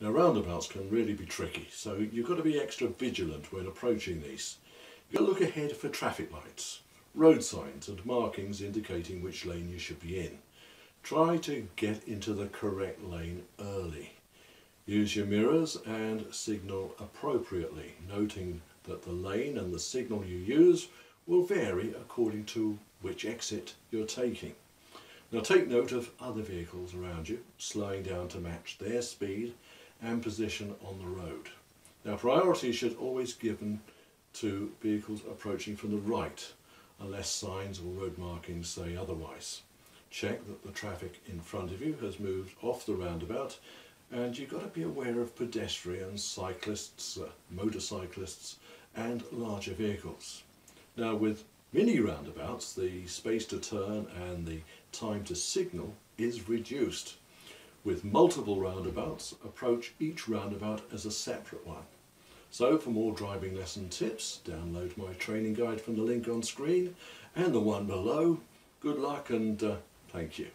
Now roundabouts can really be tricky, so you've got to be extra vigilant when approaching these. You've got to look ahead for traffic lights, road signs and markings indicating which lane you should be in. Try to get into the correct lane early. Use your mirrors and signal appropriately, noting that the lane and the signal you use will vary according to which exit you're taking. Now take note of other vehicles around you, slowing down to match their speed and position on the road. Now priority should always be given to vehicles approaching from the right, unless signs or road markings say otherwise. Check that the traffic in front of you has moved off the roundabout, and you've got to be aware of pedestrians, cyclists, motorcyclists and larger vehicles. Now with mini roundabouts, the space to turn and the time to signal is reduced. With multiple roundabouts, approach each roundabout as a separate one. So for more driving lesson tips, download my training guide from the link on screen and the one below. Good luck and thank you.